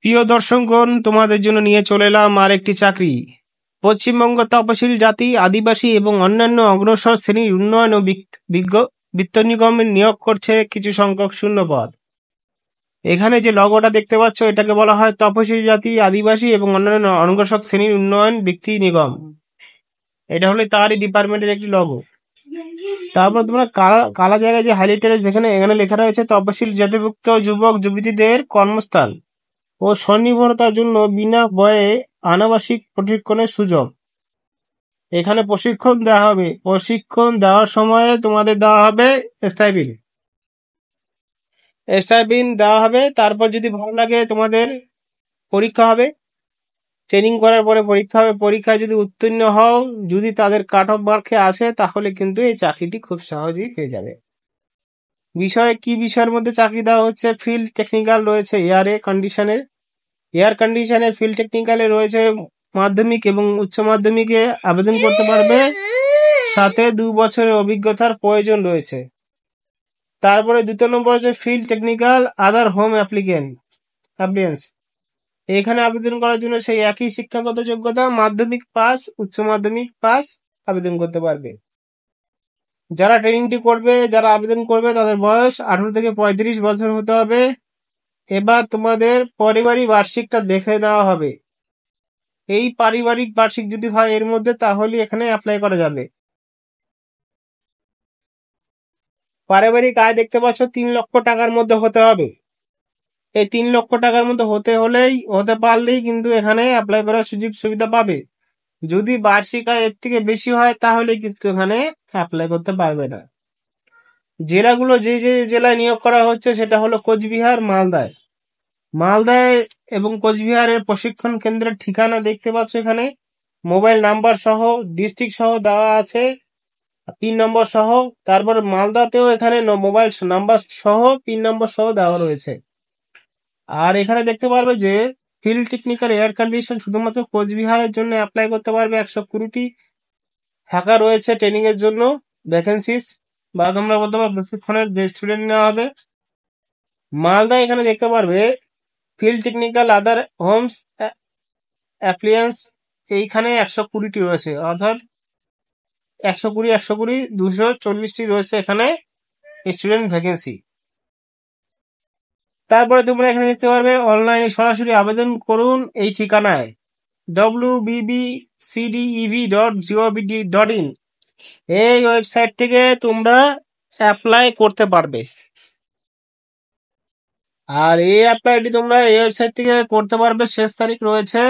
প্রিয় দর্শকগণ, তোমাদের জন্য নিয়ে চলে এলাম আরেকটি চাকরি। পশ্চিমবঙ্গ তপশিলি জাতি, আদিবাসী এবং অন্যান্য অগ্রসর শ্রেণীর উন্নয়ন ও বিত্ত নিগম নিয়োগ করছে কিছু সংখ্যক শূন্য পদ। এখানে যে লগোটা দেখতে পাচ্ছ, এটাকে বলা হয় তপশিলি জাতি, আদিবাসী এবং অন্যান্য অগ্রসর শ্রেণীর উন্নয়ন ব্যক্তি নিগম। এটা হলো তারই ডিপার্টমেন্টের একটি লগো। তারপর তোমরা কালা জায়গায় যে হাইলাইটার যেখানে এখানে লেখা রয়েছে তপশিলি জাতিভুক্ত যুবক যুবতীদের কর্মস্থান ও স্বনির্ভরতার জন্য বিনা ব্যয়ে আনাবাসিক প্রশিক্ষণের সুযোগ। এখানে প্রশিক্ষণ দেওয়া হবে। প্রশিক্ষণ দেওয়ার সময়ে তোমাদের দেওয়া হবে স্টাইপেন্ড দেওয়া হবে। তারপর যদি ভালো লাগে তোমাদের পরীক্ষা হবে। ট্রেনিং করার পরে পরীক্ষা হবে। পরীক্ষায় যদি উত্তীর্ণ হও, যদি তাদের কাট অফ মার্কে আসে, তাহলে কিন্তু এই চাকরিটি খুব সহজেই পেয়ে যাবে। কি বিষয়ের মধ্যে চাকরি দেওয়া হচ্ছে? ফিল্ড টেকনিক্যাল রয়েছে এয়ার কন্ডিশনে, ফিল্ড টেকনিক্যালে রয়েছে মাধ্যমিক এবং উচ্চ মাধ্যমিকে আবেদন করতে পারবে, সাথে 2 বছরের অভিজ্ঞতার প্রয়োজন রয়েছে। তারপরে 2 নম্বর হচ্ছে ফিল্ড টেকনিক্যাল আদার হোম অ্যাপ্লিয়েন্স। এখানে আবেদন করার জন্য সেই একই শিক্ষাগত যোগ্যতা, মাধ্যমিক পাস, উচ্চ মাধ্যমিক পাস আবেদন করতে পারবে। যারা ট্রেনিংটি করবে, যারা আবেদন করবে, তাদের বয়স 18 থেকে 35 বছর হতে হবে। এবার তোমাদের পারিবারিক বার্ষিকটা দেখে নেওয়া হবে। এই পারিবারিক বার্ষিক যদি হয় এর মধ্যে, তাহলে এখানে অ্যাপ্লাই করা যাবে। পারিবারিক আয় দেখতে পাচ্ছ 3 লক্ষ টাকার মধ্যে হতে হবে। এই 3 লক্ষ টাকার মধ্যে হতে পারলেই কিন্তু এখানে অ্যাপ্লাই করার সুযোগ সুবিধা পাবে। যদি বার্ষিক আয় এর থেকে বেশি হয়, তাহলে কিন্তু এখানে অ্যাপ্লাই করতে পারবে না। জেলাগুলো যে জেলায় নিয়োগ করা হচ্ছে সেটা হলো কোচবিহার, মালদায় এবং কোচবিহারের প্রশিক্ষণ কেন্দ্রের ঠিকানা দেখতে পাচ্ছ এখানে। মোবাইল নাম্বার সহ, ডিস্ট্রিক্ট সহ দেওয়া আছে, পিন নম্বর সহ। তারপর মালদাতেও এখানে মোবাইল নাম্বার সহ, পিন নম্বর সহ দেওয়া রয়েছে। আর এখানে দেখতে পারবে যে ফিল্ড টেকনিক্যাল এয়ার কন্ডিশন শুধুমাত্র কোচবিহারের জন্য অ্যাপ্লাই করতে পারবে। 120টি ফাঁকা রয়েছে ট্রেনিং এর জন্য ভ্যাকেন্সিস, বা তোমরা বলতে পারো প্রশিক্ষণের যে স্টুডেন্ট নেওয়া হবে। মালদা এখানে দেখতে পারবে ফিল্ড টেকনিক্যাল আদার হোমস অ্যাপ্লিয়েন্স, এইখানে 120টি রয়েছে, অর্থাৎ 120 240টি রয়েছে এখানে স্টুডেন্ট ভ্যাকেন্সি। তারপরে তোমরা এখানে দেখতে পারবে অনলাইনে সরাসরি আবেদন করুন এই ঠিকানায় wbbcdev.gov.in। এই ওয়েবসাইট থেকে তোমরা অ্যাপ্লাই করতে পারবে। আর এই অ্যাপ্লাইটি তোমরা এই ওয়েবসাইট থেকে করতে পারবে। শেষ তারিখ রয়েছে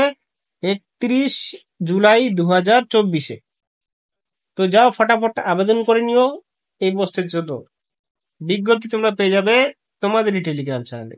31 জুলাই 2024-এ। তো যাও ফটাফট আবেদন করে নিও এই পোস্টের জন্য। বিজ্ঞপ্তি তোমরা পেয়ে যাবে তোমাদেরই টেলিগ্রাম চ্যানেলে।